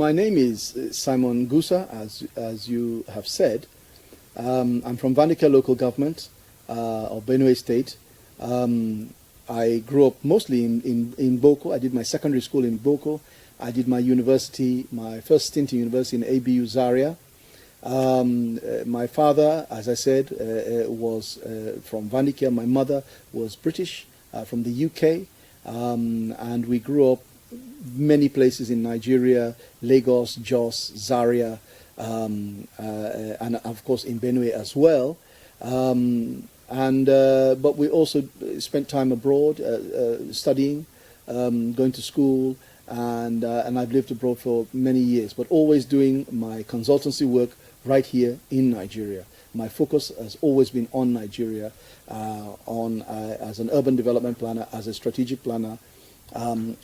my name is Simon Gusa, as you have said. I'm from Vanica local government of Benue State. I grew up mostly in Boko. I did my secondary school in Boko. I did my university, my first stint in university in ABU Zaria. My father, as I said, was from Vanica. My mother was British, from the UK. And we grew up many places in Nigeria, Lagos, Jos, Zaria, and of course in Benue as well. But we also spent time abroad, studying, going to school, and I've lived abroad for many years, but always doing my consultancy work right here in Nigeria. My focus has always been on Nigeria, as an urban development planner, as a strategic planner,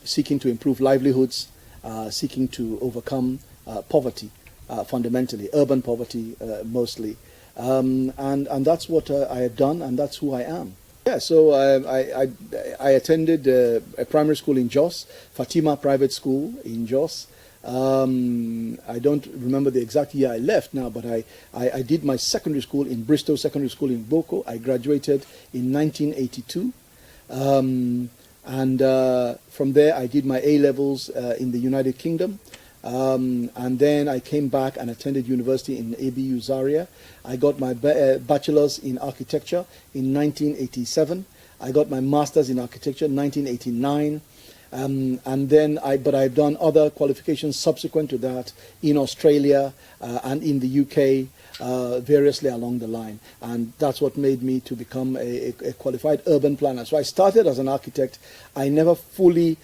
seeking to improve livelihoods, seeking to overcome poverty, fundamentally, urban poverty mostly. And that's what I have done, and that's who I am. Yeah, so I attended a primary school in Jos, Fatima Private School in Jos. I don't remember the exact year I left now, but I did my secondary school in Bristol Secondary School in Boko. I graduated in 1982. And from there I did my A-levels in the United Kingdom. And then I came back and attended university in ABU Zaria. I got my bachelor's in architecture in 1987. I got my master's in architecture in 1989. And then but I've done other qualifications subsequent to that in Australia and in the UK, variously along the line. And that's what made me to become a qualified urban planner. So I started as an architect. I never fully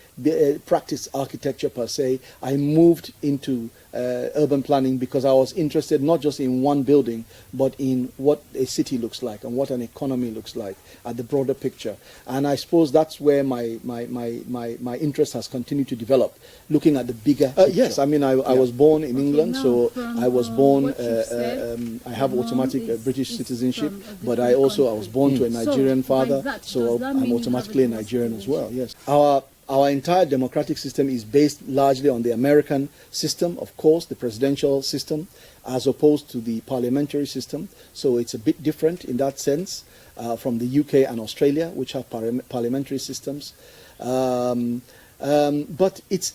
practiced architecture per se. I moved into urban planning because I was interested not just in one building, but in what a city looks like and what an economy looks like at the broader picture. And I suppose that's where my interest has continued to develop, looking at the bigger picture. Yes, I mean, I was born in England, so I was born, I have automatic British citizenship, but I was born to a Nigerian father, so I'm automatically a Nigerian as well, yes. Our entire democratic system is based largely on the American system, of course, the presidential system, as opposed to the parliamentary system. So it's a bit different in that sense from the UK and Australia, which have parliamentary systems. But it's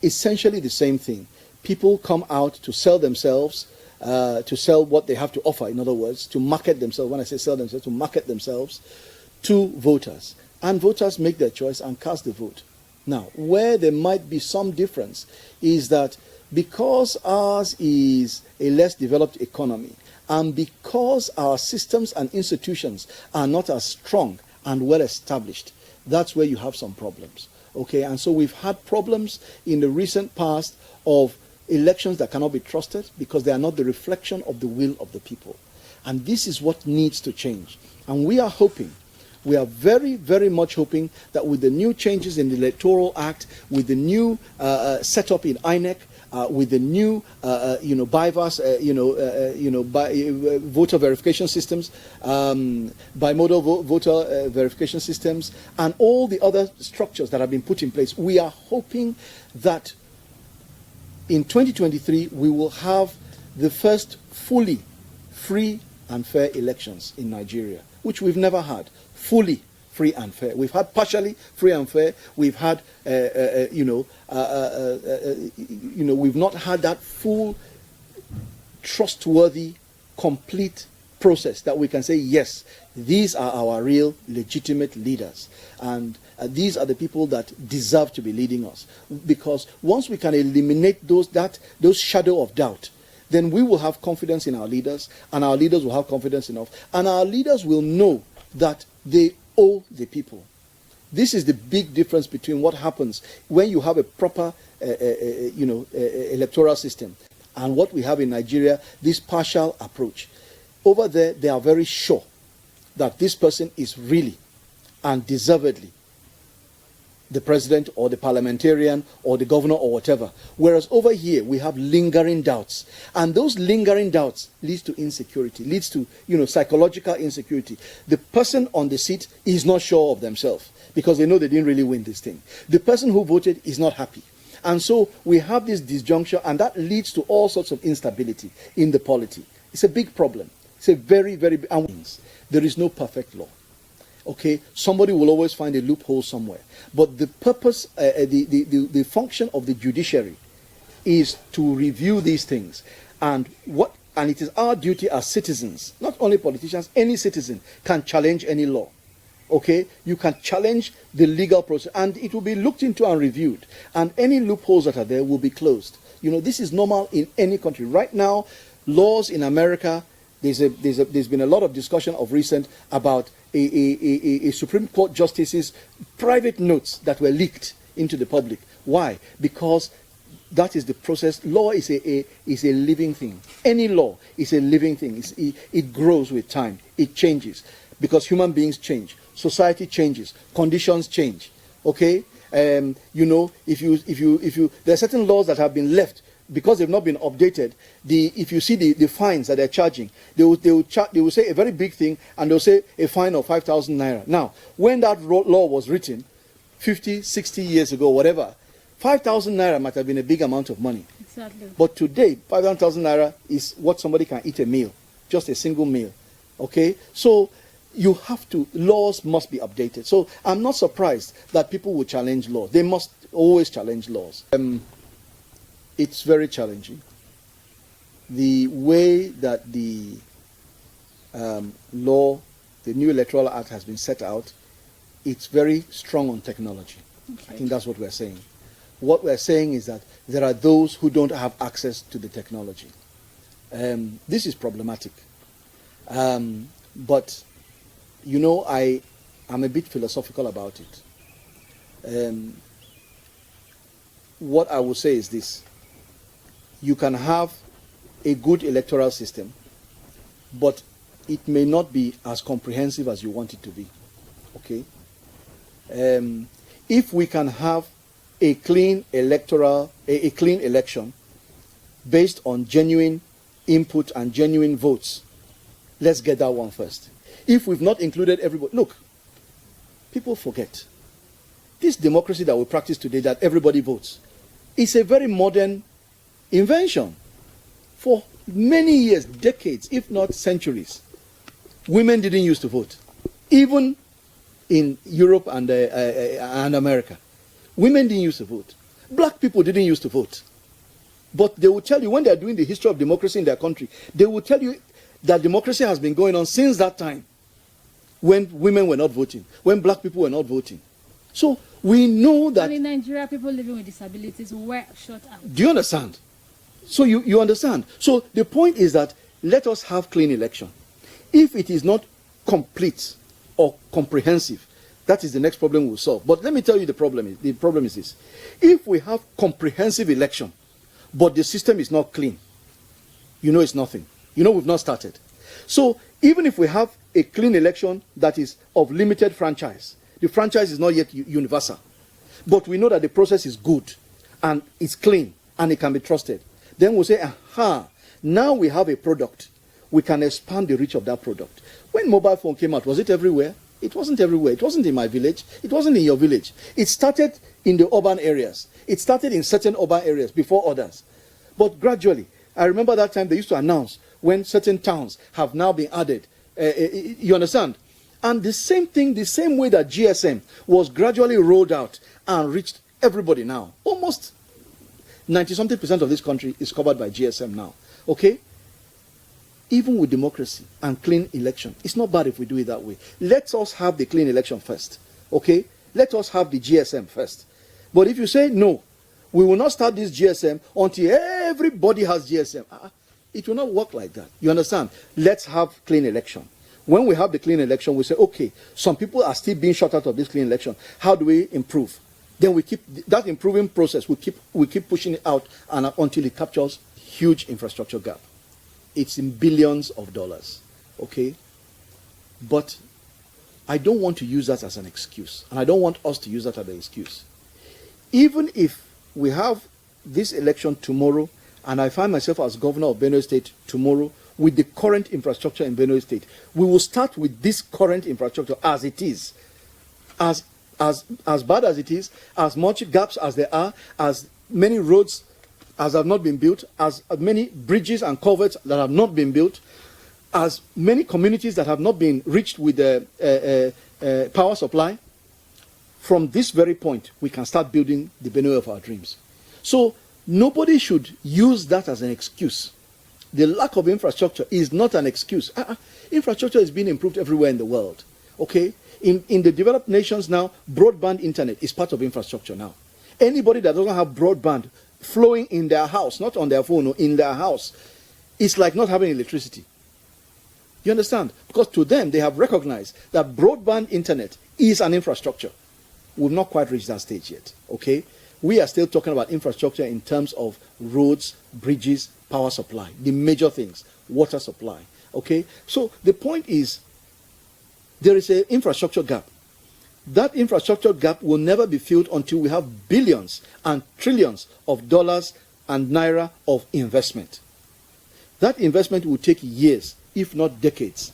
essentially the same thing. People come out to sell themselves, to sell what they have to offer, in other words, to market themselves. When I say sell themselves, to market themselves to voters. And voters make their choice and cast the vote. Now, where there might be some difference is that because ours is a less developed economy, and because our systems and institutions are not as strong and well established, that's where you have some problems. Okay, and so we've had problems in the recent past of elections that cannot be trusted because they are not the reflection of the will of the people. And this is what needs to change. And we are hoping, we are very, very much hoping that with the new changes in the Electoral Act, with the new setup in INEC, with the new, BIVAS, voter verification systems, bimodal voter verification systems, and all the other structures that have been put in place, we are hoping that in 2023 we will have the first fully free and fair elections in Nigeria, which we've never had. Fully free and fair. We've had partially free and fair. We've had, we've not had that full, trustworthy, complete process that we can say, yes, these are our real, legitimate leaders. And these are the people that deserve to be leading us. Because once we can eliminate those shadow of doubt, then we will have confidence in our leaders, and our leaders will have confidence in us, and our leaders will know that they owe the people. This is the big difference between what happens when you have a proper electoral system and what we have in Nigeria, this partial approach. Over there, they are very sure that this person is really and deservedly the president or the parliamentarian or the governor or whatever. Whereas over here, we have lingering doubts. And those lingering doubts leads to insecurity, leads to, psychological insecurity. The person on the seat is not sure of themselves because they know they didn't really win this thing. The person who voted is not happy. And so we have this disjuncture, and that leads to all sorts of instability in the polity. It's a big problem. It's a very, very big. There is no perfect law. Okay, somebody will always find a loophole somewhere. But the purpose, the function of the judiciary is to review these things. And it is our duty as citizens, not only politicians, any citizen can challenge any law. Okay, you can challenge the legal process, and it will be looked into and reviewed. And any loopholes that are there will be closed. You know, this is normal in any country. Right now, laws in America, there's been a lot of discussion of recent about a Supreme Court justice's private notes that were leaked into the public. Why? Because that is the process. Law is a living thing. Any law is a living thing. It grows with time. It changes because human beings change. Society changes. Conditions change. Okay? You know, if you, there are certain laws that have been left because they've not been updated. If you see the fines that they're charging, they will say a very big thing, and they'll say a fine of 5,000 naira. Now, when that law was written, 50, 60 years ago, whatever, 5,000 naira might have been a big amount of money. Exactly. But today, 5,000 naira is what somebody can eat a meal, just a single meal. Okay, so you have to. Laws must be updated. So I'm not surprised that people will challenge laws. They must always challenge laws. It's very challenging. The way that the law, the new Electoral Act has been set out, it's very strong on technology. Okay. I think that's what we're saying. What we're saying is that there are those who don't have access to the technology. This is problematic. But, you know, I'm a bit philosophical about it. What I will say is this. You can have a good electoral system, but it may not be as comprehensive as you want it to be. Okay? If we can have a clean a clean election based on genuine input and genuine votes, let's get that one first. If we've not included everybody, look, people forget. This democracy that we practice today, that everybody votes, is a very modern invention. For many years, decades, if not centuries, women didn't used to vote. Even in Europe and America, women didn't used to vote. Black people didn't used to vote. But they will tell you, when they're doing the history of democracy in their country, they will tell you that democracy has been going on since that time, when women were not voting, when black people were not voting. So we know that... And in Nigeria, people living with disabilities were shut out. Do you understand? So you understand. So the point is that let us have clean election. If it is not complete or comprehensive, that is the next problem we'll solve. But let me tell you the problem is. The problem is this. If we have comprehensive election, but the system is not clean, you know it's nothing. You know we've not started. So even if we have a clean election that is of limited franchise, the franchise is not yet universal, but we know that the process is good and it's clean and it can be trusted, then we'll say, aha, now we have a product. We can expand the reach of that product. When mobile phone came out, was it everywhere? It wasn't everywhere. It wasn't in my village. It wasn't in your village. It started in the urban areas. It started in certain urban areas before others. But gradually, I remember that time they used to announce when certain towns have now been added. You understand? And the same thing, the same way that GSM was gradually rolled out and reached everybody now. Almost 90-something% of this country is covered by GSM now. Okay? Even with democracy and clean election, it's not bad if we do it that way. Let us have the clean election first. Okay? Let us have the GSM first. But if you say, no, we will not start this GSM until everybody has GSM, it will not work like that. You understand? Let's have clean election. When we have the clean election, we say, okay, some people are still being shut out of this clean election. How do we improve? Then we keep that improving process. We keep pushing it out until it captures huge infrastructure gap. It's in billions of dollars. Okay? But I don't want to use that as an excuse. And I don't want us to use that as an excuse. Even if we have this election tomorrow, and I find myself as governor of Benue State tomorrow with the current infrastructure in Benue State, we will start with this current infrastructure as it is. As bad as it is, as much gaps as there are, as many roads as have not been built, as many bridges and culverts that have not been built, as many communities that have not been reached with the power supply. From this very point, we can start building the Benue of our dreams. So nobody should use that as an excuse. The lack of infrastructure is not an excuse. Infrastructure is being improved everywhere in the world. Okay? In the developed nations now, broadband internet is part of infrastructure now. Anybody that doesn't have broadband flowing in their house, not on their phone, or in their house, it's like not having electricity. You understand? Because to them, they have recognized that broadband internet is an infrastructure. We've not quite reached that stage yet. Okay? We are still talking about infrastructure in terms of roads, bridges, power supply, the major things, water supply. Okay? So the point is, there is an infrastructure gap. That infrastructure gap will never be filled until we have billions and trillions of dollars and naira of investment. That investment will take years, if not decades.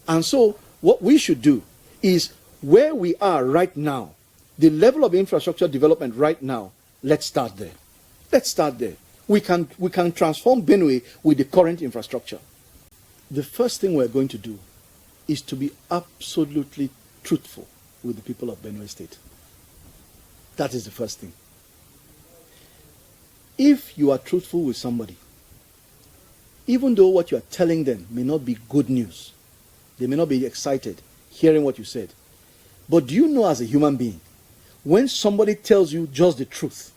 And so what we should do is, where we are right now, the level of infrastructure development right now, let's start there. Let's start there. We can transform Benue with the current infrastructure. The first thing we're going to do is to be absolutely truthful with the people of Benue State. That is the first thing. If you are truthful with somebody, even though what you are telling them may not be good news, they may not be excited hearing what you said, but do you know, as a human being, when somebody tells you just the truth,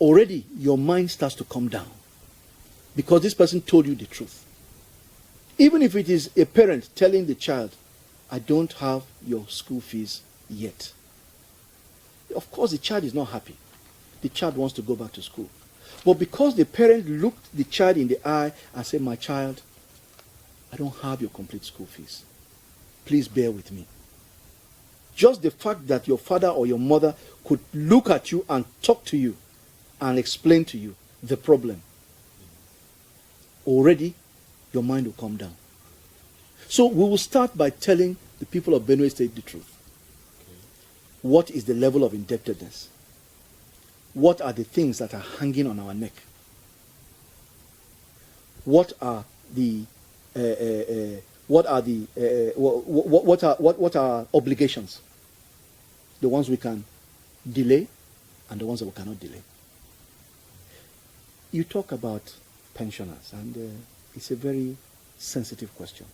already your mind starts to come down because this person told you the truth. Even if it is a parent telling the child, I don't have your school fees yet. Of course, the child is not happy. The child wants to go back to school. But because the parent looked the child in the eye and said, my child, I don't have your complete school fees. Please bear with me. Just the fact that your father or your mother could look at you and talk to you and explain to you the problem, already your mind will calm down. So we will start by telling the people of Benue State the truth. What is the level of indebtedness? What are the things that are hanging on our neck? What are the what are obligations? The ones we can delay and the ones that we cannot delay. You talk about pensioners, and it's a very sensitive question.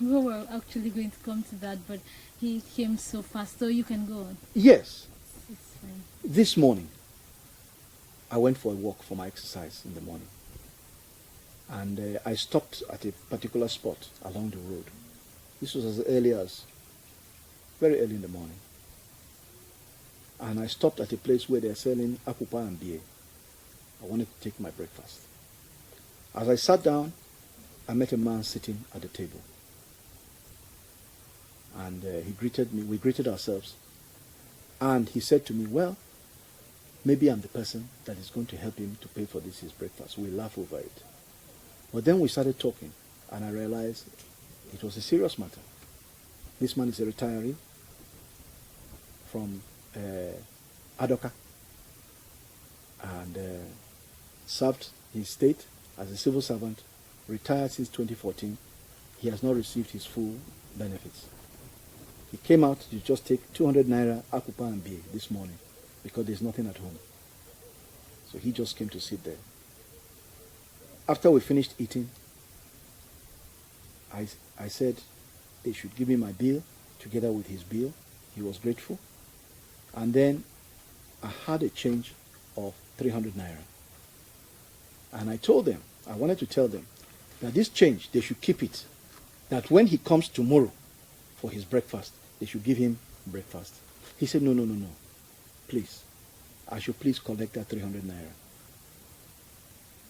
We were actually going to come to that, but he came so fast, so you can go on. Yes. It's fine. This morning, I went for a walk for my exercise in the morning. And I stopped at a particular spot along the road. This was very early in the morning. And I stopped at a place where they're selling akupa and beer. I wanted to take my breakfast. As I sat down, I met a man sitting at the table. And he greeted me. We greeted ourselves. And he said to me, well, maybe I'm the person that is going to help him to pay for his breakfast. We laugh over it. But then we started talking, and I realized it was a serious matter. This man is a retiree from Adoka, and served his state as a civil servant, retired since 2014. He has not received his full benefits. He came out to just take 200 naira akupa and beer this morning because there's nothing at home. So he just came to sit there. After we finished eating, I said they should give me my bill together with his bill. He was grateful. And then I had a change of 300 naira. And I told them, I wanted to tell them that this change, they should keep it. That when he comes tomorrow for his breakfast, they should give him breakfast. He said, no. Please, I should please collect that 300 naira.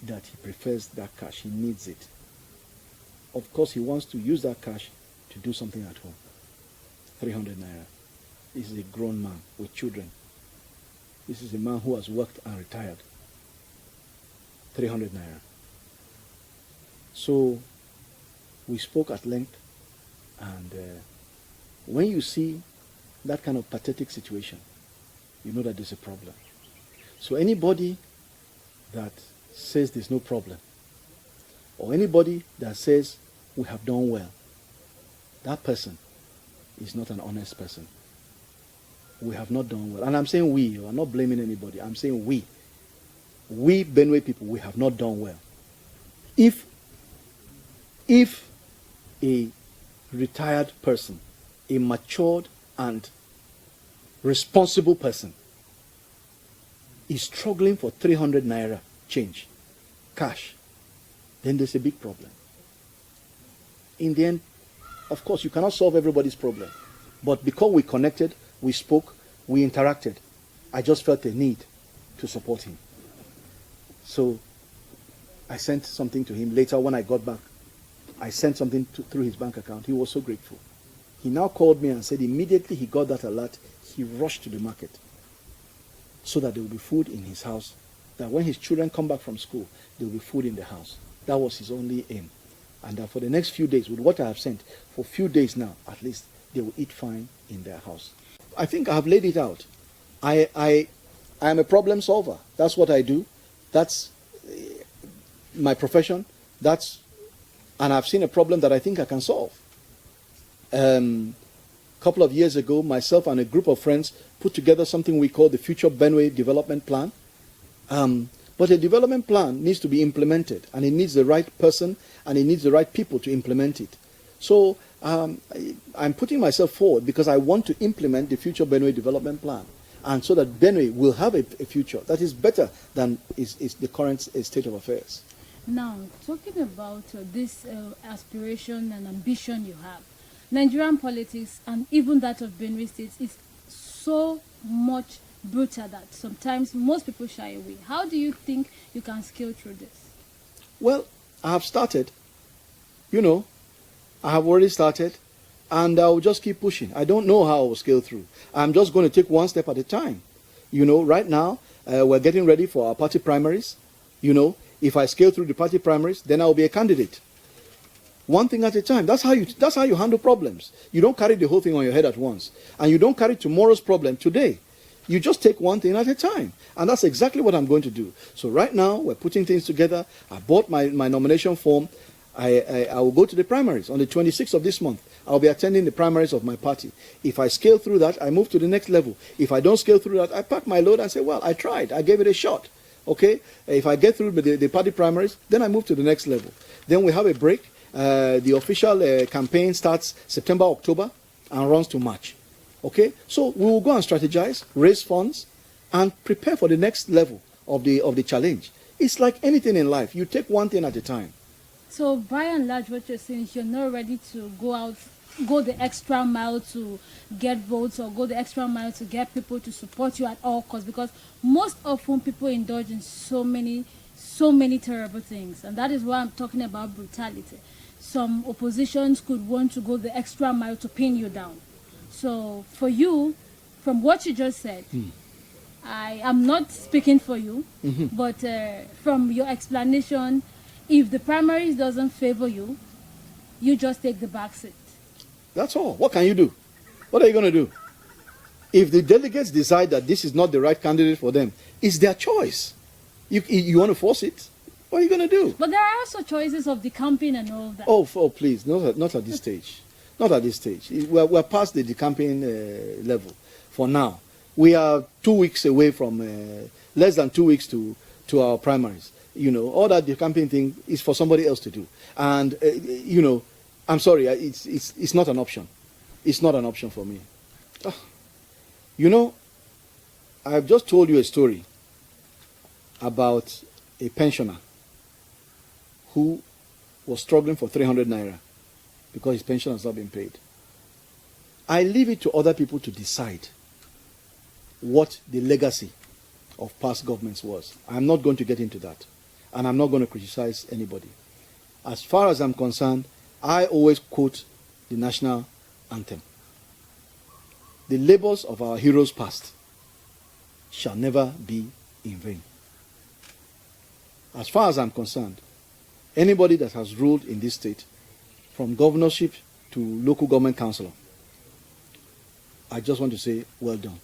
That he prefers that cash. He needs it. Of course, he wants to use that cash to do something at home. 300 naira. This is a grown man with children. This is a man who has worked and retired. 300 naira. So we spoke at length, and when you see that kind of pathetic situation, you know that there's a problem. So anybody that says there's no problem, or anybody that says we have done well, that person is not an honest person. We have not done well. And I'm saying we, I'm not blaming anybody. I'm saying we. We Benue people, we have not done well. If a retired person, a matured and responsible person, is struggling for 300 naira change, cash, then there's a big problem. In the end, of course, you cannot solve everybody's problem. But because we connected, we spoke, we interacted, I just felt a need to support him. So I sent something to him. Later, when I got back, I sent something through his bank account. He was so grateful. He now called me and said immediately he got that alert, he rushed to the market so that there will be food in his house, that when his children come back from school, there will be food in the house. That was his only aim. And that for the next few days, with what I have sent, for a few days now, at least, they will eat fine in their house. I think I have laid it out. I am a problem solver. That's what I do. That's my profession. And I've seen a problem that I think I can solve. A couple of years ago, myself and a group of friends put together something we call the Future Benue Development Plan. But a development plan needs to be implemented, and it needs the right person, and it needs the right people to implement it. So I'm putting myself forward because I want to implement the Future Benue Development Plan, and so that Benue will have a future that is better than is the current state of affairs. Now, talking about this aspiration and ambition you have, Nigerian politics and even that of Benue State is so much brutal that sometimes most people shy away. How do you think you can scale through this? Well, I have started. I have already started, and I will just keep pushing. I don't know how I will scale through. I'm just going to take one step at a time. Right now, we're getting ready for our party primaries. If I scale through the party primaries, then I will be a candidate. One thing at a time. That's how you handle problems. You don't carry the whole thing on your head at once. And you don't carry tomorrow's problem today. You just take one thing at a time. And that's exactly what I'm going to do. So right now, we're putting things together. I bought my nomination form. I will go to the primaries on the 26th of this month. I'll be attending the primaries of my party. If I scale through that, I move to the next level. If I don't scale through that, I pack my load and say, well, I tried. I gave it a shot. Okay? If I get through the party primaries, then I move to the next level. Then we have a break. The official campaign starts September, October, and runs to March. Okay? So we will go and strategize, raise funds, and prepare for the next level of the challenge. It's like anything in life. You take one thing at a time. So by and large, what you're saying is you're not ready to go the extra mile to get votes, or go the extra mile to get people to support you at all costs, because most often people indulge in so many terrible things, and that is why I'm talking about brutality. Some oppositions could want to go the extra mile to pin you down. So for you, from what you just said, I am not speaking for you, but from your explanation, if the primaries doesn't favor you, you just take the back seat. That's all. What can you do? What are you going to do? If the delegates decide that this is not the right candidate for them, it's their choice. You want to force it? What are you going to do? But there are also choices of the campaign and all that. Oh, please, not at this stage. Not at this stage. We're past the decamping level for now. We are 2 weeks away from, less than 2 weeks to our primaries. All that decamping thing is for somebody else to do. And, I'm sorry, it's not an option. It's not an option for me. I've just told you a story about a pensioner who was struggling for 300 naira because his pension has not been paid. I leave it to other people to decide what the legacy of past governments was. I'm not going to get into that. And I'm not going to criticize anybody. As far as I'm concerned, I always quote the national anthem. The labors of our heroes past shall never be in vain. As far as I'm concerned, anybody that has ruled in this state, from governorship to local government councillor, I just want to say, well done.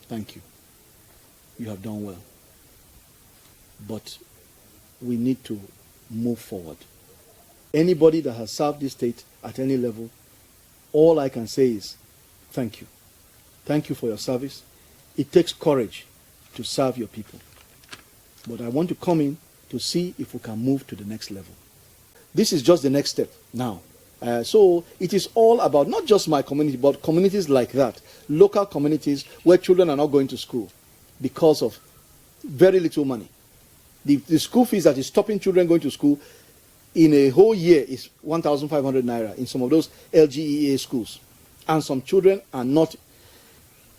Thank you. you have done well. But we need to move forward. Anybody that has served this state at any level, all I can say is thank you. Thank you for your service. It takes courage to serve your people. But I want to come in to see if we can move to the next level. This is just the next step now. So it is all about not just my community, but communities like that, local communities where children are not going to school because of very little money. The school fees that is stopping children going to school in a whole year is 1,500 naira in some of those LGEA schools. And some children are not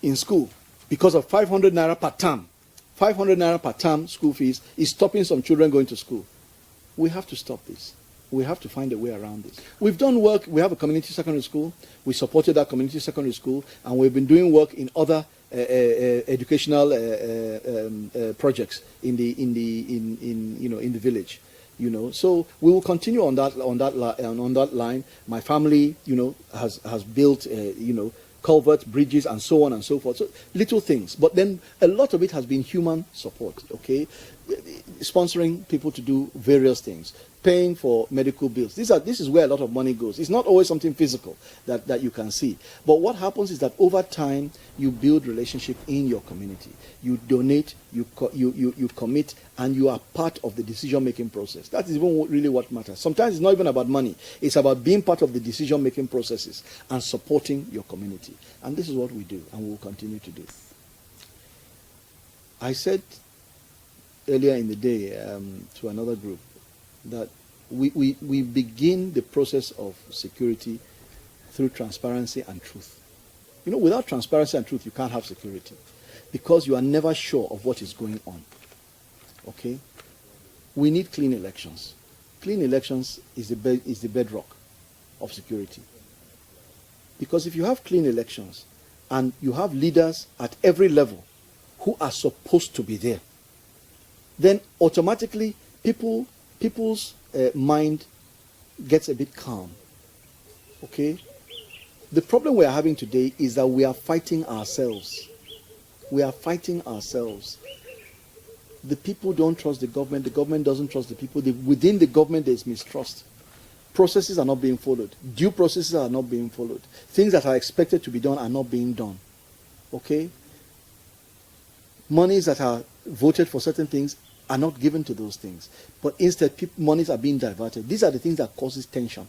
in school because of 500 naira per term. 500 naira per term school fees is stopping some children going to school. We have to stop this. We have to find a way around this. We've done work. We have a community secondary school. We supported that community secondary school, and we've been doing work in other educational projects in the village. So we will continue on that line. My family, has built culverts, bridges, and so on and so forth. So little things, but then a lot of it has been human support. Okay, sponsoring people to do various things, paying for medical bills. This is where a lot of money goes. It's not always something physical that you can see. But what happens is that over time, you build relationship in your community. You donate, you commit, and you are part of the decision-making process. That is even really what matters. Sometimes it's not even about money. It's about being part of the decision-making processes and supporting your community. And this is what we do, and we will continue to do. I said earlier in the day to another group that we begin the process of security through transparency and truth. Without transparency and truth, you can't have security because you are never sure of what is going on. Okay? We need clean elections. Clean elections is the bedrock of security. Because if you have clean elections and you have leaders at every level who are supposed to be there, then automatically people's mind gets a bit calm. Okay? The problem we are having today is that we are fighting ourselves. We are fighting ourselves. The people don't trust the government doesn't trust the people. Within the government there is mistrust. Processes are not being followed. Due processes are not being followed. Things that are expected to be done are not being done. Okay? Monies that are voted for certain things are not given to those things. But instead, monies are being diverted. These are the things that causes tension.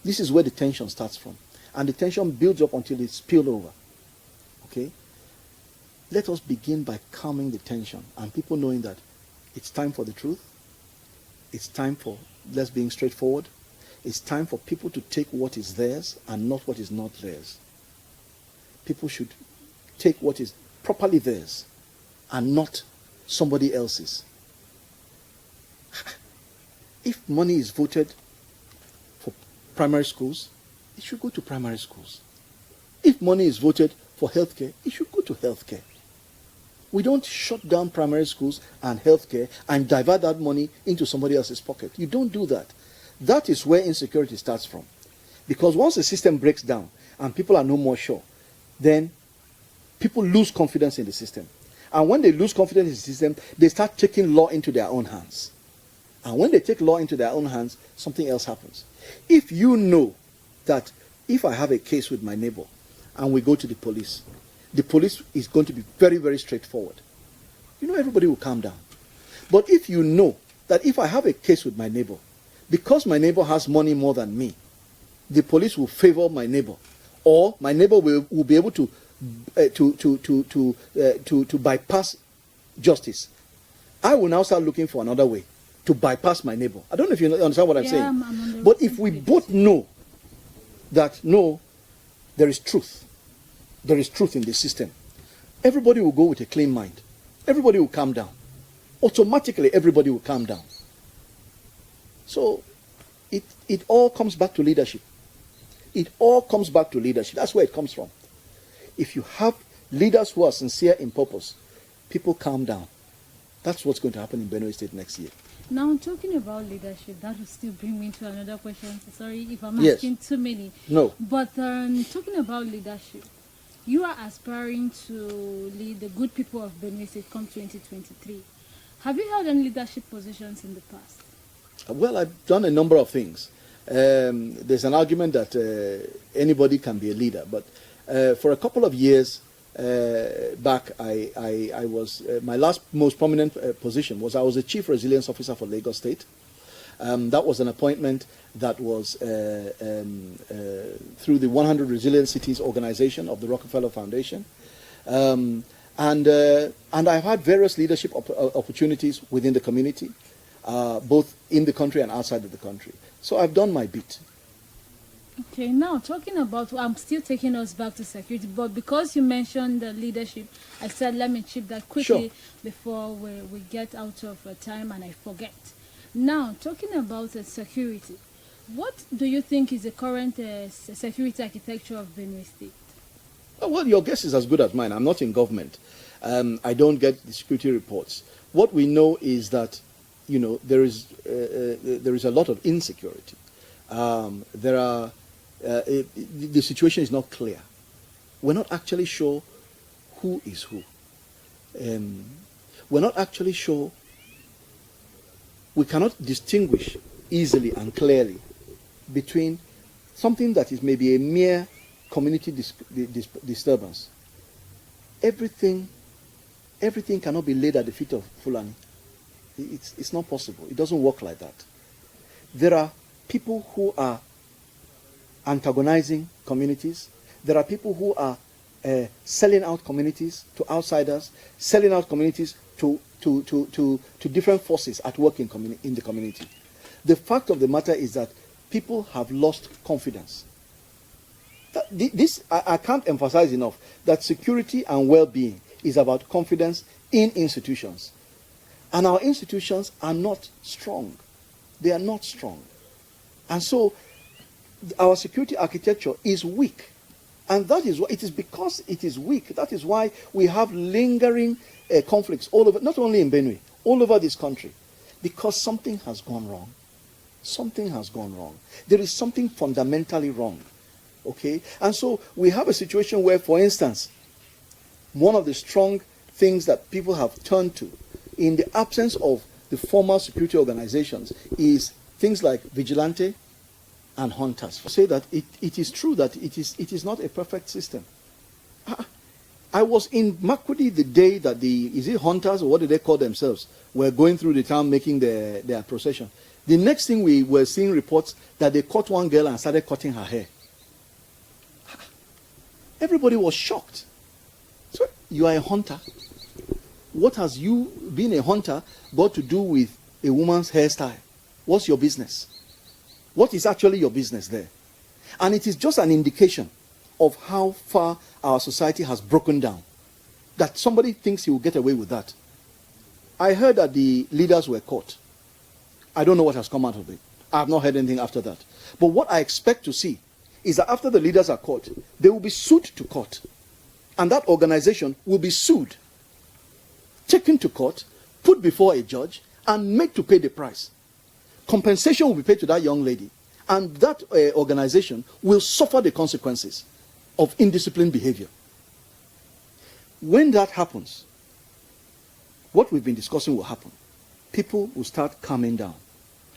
This is where the tension starts from. And the tension builds up until it spills over. Okay? Let us begin by calming the tension and people knowing that it's time for the truth. It's time for let's being straightforward. It's time for people to take what is theirs and not what is not theirs. People should take what is properly theirs and not somebody else's. If money is voted for primary schools, it should go to primary schools. If money is voted for healthcare, it should go to healthcare. We don't shut down primary schools and healthcare and divert that money into somebody else's pocket. You don't do that. That is where insecurity starts from. Because once the system breaks down and people are no more sure, then people lose confidence in the system. And when they lose confidence in the system, they start taking law into their own hands. And when they take law into their own hands, something else happens. If you know that if I have a case with my neighbor and we go to the police is going to be very, very straightforward. Everybody will calm down. But if you know that if I have a case with my neighbor, because my neighbor has money more than me, the police will favor my neighbor. Or my neighbor will be able to bypass justice. I will now start looking for another way to bypass my neighbor. I don't know if you understand what I'm saying. But if we both know that, no, there is truth. There is truth in the system. Everybody will go with a clean mind. Everybody will calm down. Automatically, everybody will calm down. So, it all comes back to leadership. It all comes back to leadership. That's where it comes from. If you have leaders who are sincere in purpose, people calm down. That's what's going to happen in Benue State next year. Now, talking about leadership, that will still bring me to another question. Sorry if I'm asking too many. No. But talking about leadership, You are aspiring to lead the good people of Benue State come 2023. Have you held any leadership positions in the past? Well, I've done a number of things. There's an argument that anybody can be a leader, but for a couple of years back, I was my last most prominent position was I was the Chief Resilience Officer for Lagos State. That was an appointment that was through the 100 Resilient Cities organization of the Rockefeller Foundation. And I've had various leadership opportunities within the community, both in the country and outside of the country. So I've done my bit. Okay, now talking about, I'm still taking us back to security, but because you mentioned the leadership, I said let me chip that quickly before we get out of time and I forget. Now, talking about security, what do you think is the current security architecture of Benue State? Well, your guess is as good as mine. I'm not in government. I don't get the security reports. What we know is that, you know, there is a lot of insecurity. The situation is not clear. We're not actually sure who is who. We're not actually sure. We cannot distinguish easily and clearly between something that is maybe a mere community disturbance. Everything cannot be laid at the feet of Fulani. It's not possible. It doesn't work like that. There are people who are antagonizing communities. There are people who are selling out communities to outsiders, selling out communities to different forces at work in the community. The fact of the matter is that people have lost confidence. I can't emphasize enough that security and well-being is about confidence in institutions. And our institutions are not strong. They are not strong. And so our security architecture is weak. And that is why it is because it is weak. That is why we have lingering conflicts all over, not only in Benue, all over this country. Because something has gone wrong. Something has gone wrong. There is something fundamentally wrong. Okay? And so we have a situation where, for instance, one of the strong things that people have turned to in the absence of the formal security organizations is things like vigilante and hunters. Say that it is true that it is not a perfect system. I was in Makurdi the day that is it hunters or what do they call themselves, were going through the town making their procession. The next thing we were seeing reports that they caught one girl and started cutting her hair. Everybody was shocked. So you are a hunter. What has you being a hunter got to do with a woman's hairstyle? What's your business? What is actually your business there? And it is just an indication of how far our society has broken down. That somebody thinks he will get away with that. I heard that the leaders were caught. I don't know what has come out of it. I have not heard anything after that. But what I expect to see is that after the leaders are caught, they will be sued to court. And that organization will be sued, taken to court, put before a judge, and made to pay the price. Compensation will be paid to that young lady, and that organization will suffer the consequences of indisciplined behavior. When that happens, what we've been discussing will happen. People will start calming down.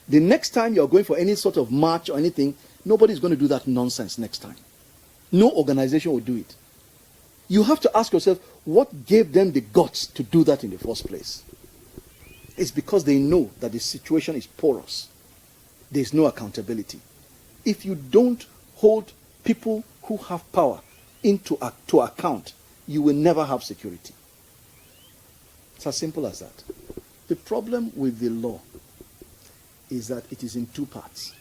The next time you're going for any sort of march or anything, nobody's going to do that nonsense next time. No organization will do it. You have to ask yourself, what gave them the guts to do that in the first place? It's because they know that the situation is porous. There's no accountability. If you don't hold people who have power to account, you will never have security. It's as simple as that. The problem with the law is that it is in two parts.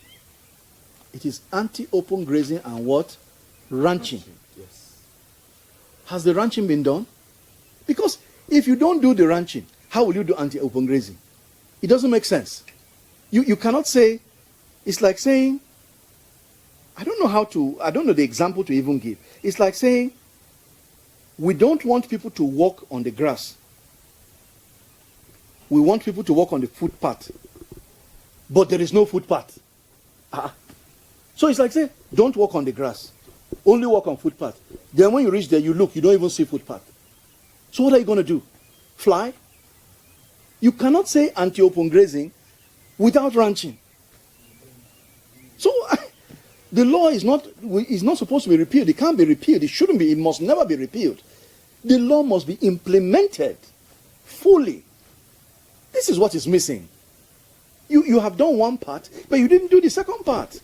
It is anti-open grazing and what? Ranching. Yes. Has the ranching been done? Because if you don't do the ranching, how will you do anti-open grazing? It doesn't make sense. You cannot say, it's like saying, I don't know the example to even give. It's like saying, we don't want people to walk on the grass. We want people to walk on the footpath. But there is no footpath. So it's like saying, don't walk on the grass. only walk on footpath. Then when you reach there, you look, you don't even see footpath. So what are you going to do? Fly? You cannot say anti-open grazing without ranching. So the law is not supposed to be repealed. It can't be repealed. It shouldn't be. It must never be repealed. The law must be implemented fully. This is what is missing. You have done one part, but you didn't do the second part.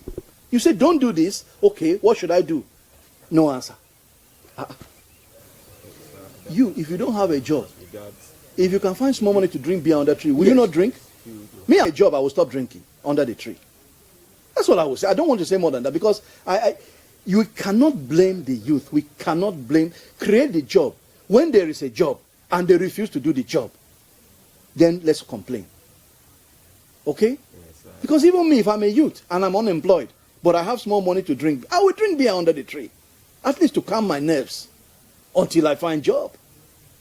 You said, don't do this. Okay, what should I do? No answer. If you don't have a job, if you can find small money to drink beer under the tree, will you not drink? Me, I have a job, I will stop drinking under the tree. That's what I will say. I don't want to say more than that, because you cannot blame the youth. We cannot create the job. When there is a job and they refuse to do the job, then let's complain. Okay? Yes, because even me, if I'm a youth and I'm unemployed, but I have small money to drink, I will drink beer under the tree. At least to calm my nerves until I find job.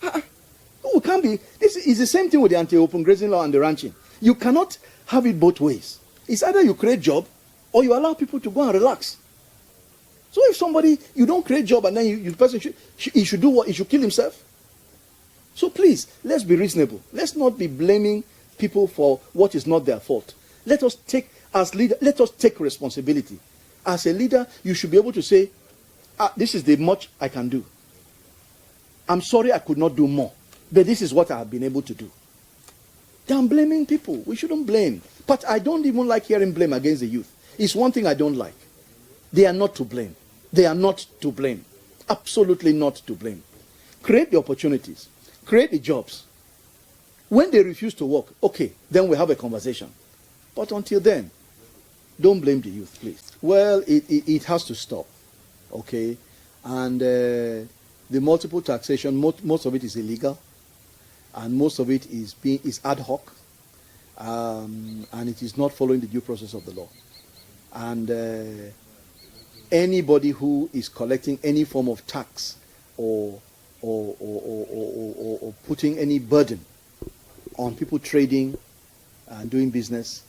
We can't be. This is the same thing with the anti-open grazing law and the ranching. You cannot have it both ways. It's either you create job or you allow people to go and relax. So if somebody, you don't create job and then the person should do what? He should kill himself. So please, let's be reasonable. Let's not be blaming people for what is not their fault. Let us take, as leader, let us take responsibility. As a leader, you should be able to say, this is the much I can do. I'm sorry I could not do more, but this is what I have been able to do. Then blaming people. We shouldn't blame. But I don't even like hearing blame against the youth. It's one thing I don't like. They are not to blame. They are not to blame. Absolutely not to blame. Create the opportunities. Create the jobs. When they refuse to work, okay, then we have a conversation. But until then, don't blame the youth, please. Well, it has to stop, okay? And the multiple taxation, most of it is illegal, and most of it is ad hoc, and it is not following the due process of the law. And anybody who is collecting any form of tax or putting any burden on people trading and doing business,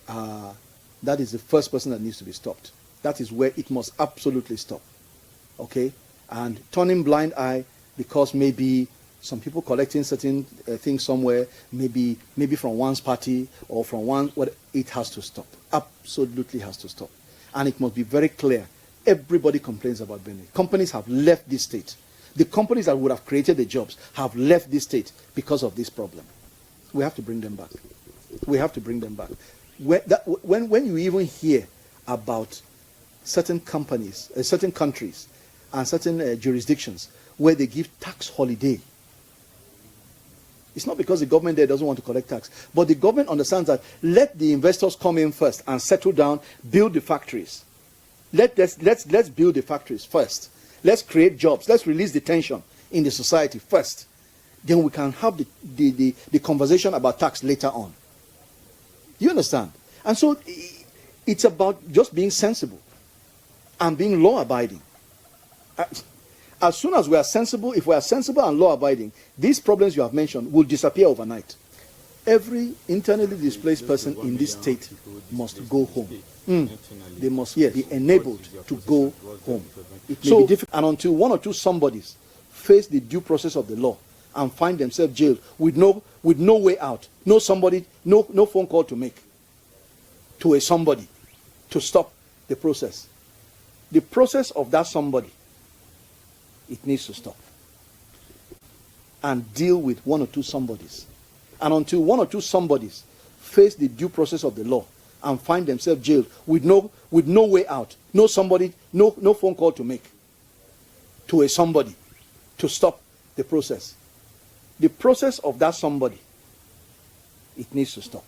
that is the first person that needs to be stopped. That is where it must absolutely stop. Okay? And turning blind eye because maybe some people collecting certain things somewhere, maybe from one's party or from one, it has to stop. Absolutely has to stop. And it must be very clear. Everybody complains about Benue. Companies have left this state. The companies that would have created the jobs have left this state because of this problem. We have to bring them back. We have to bring them back. When you even hear about certain companies, certain countries, and certain jurisdictions where they give tax holiday, it's not because the government there doesn't want to collect tax, but the government understands that let the investors come in first and settle down, build the factories. Let's build the factories first. Let's create jobs. Let's release the tension in the society first. Then we can have the conversation about tax later on. You understand? And so it's about just being sensible and being law-abiding. As soon as we are sensible, if we are sensible and law-abiding, these problems you have mentioned will disappear overnight. Every internally displaced person in this state must go home. They must be enabled to go home. It may be difficult, and until one or two somebodies face the due process of the law and find themselves jailed with no way out, no phone call to make to a somebody to stop the process. The process of that somebody, it needs to stop. And deal with one or two somebodies. And until one or two somebodies face the due process of the law and find themselves jailed with no way out, no phone call to make to a somebody to stop the process. The process of that somebody, it needs to stop.